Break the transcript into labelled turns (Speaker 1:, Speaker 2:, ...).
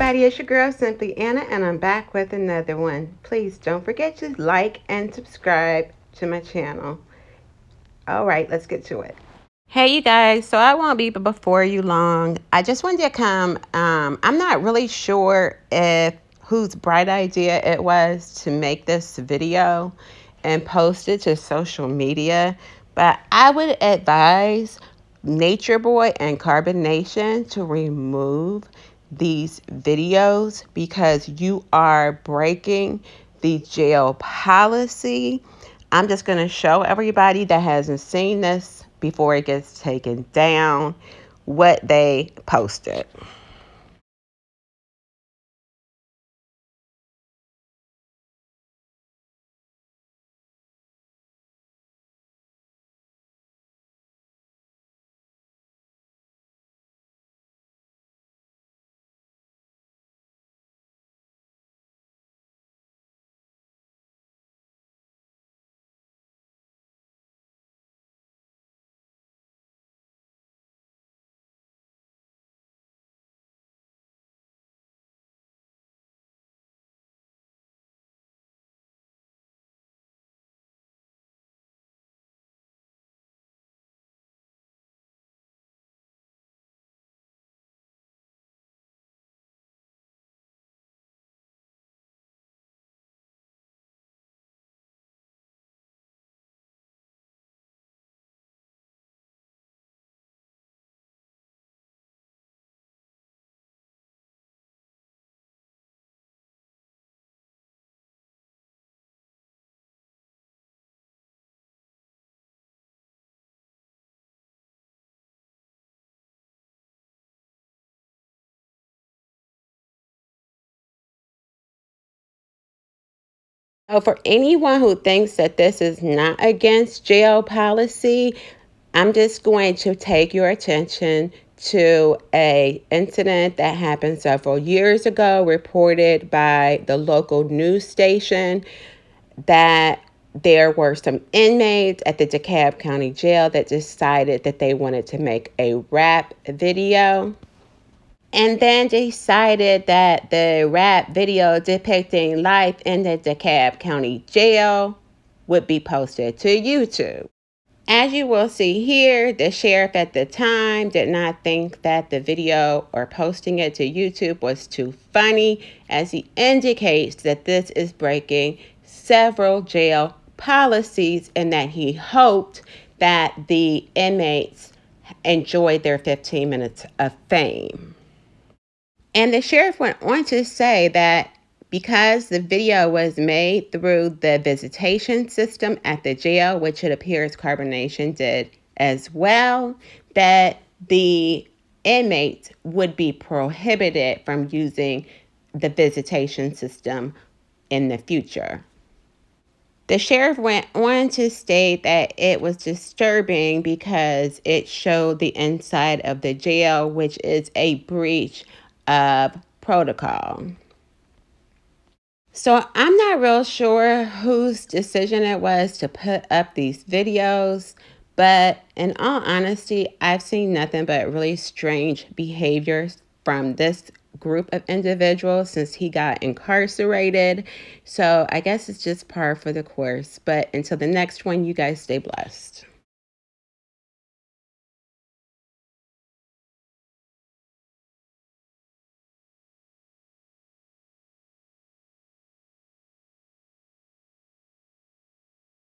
Speaker 1: everybody, it's your girl Simply Anna, and I'm back with another one. Please don't forget to like and subscribe to my channel. Alright, let's get to it. Hey you guys, so I won't be before you long. I just wanted to come, I'm not really sure if whose bright idea it was to make this video and post it to social media, but I would advise Nature Boy and Carbon Nation to remove these videos because you are breaking the jail policy. I'm just going to show everybody that hasn't seen this before it gets taken down what they posted. So for anyone who thinks that this is not against jail policy, I'm just going to take your attention to a incident that happened several years ago, reported by the local news station, that there were some inmates at the DeKalb County Jail that decided that they wanted to make a rap video. And then decided that the rap video depicting life in the DeKalb County Jail would be posted to YouTube. As you will see here, the sheriff at the time did not think that the video or posting it to YouTube was too funny, as he indicates that this is breaking several jail policies and that he hoped that the inmates enjoyed their 15 minutes of fame. And the sheriff went on to say that because the video was made through the visitation system at the jail, which it appears Carbon Nation did as well, that the inmates would be prohibited from using the visitation system in the future. The sheriff went on to state that it was disturbing because it showed the inside of the jail, which is a breach of protocol. So I'm not real sure whose decision it was to put up these videos, but in all honesty, I've seen nothing but really strange behaviors from this group of individuals since he got incarcerated. So I guess it's just par for the course. But until the next one, you guys stay blessed.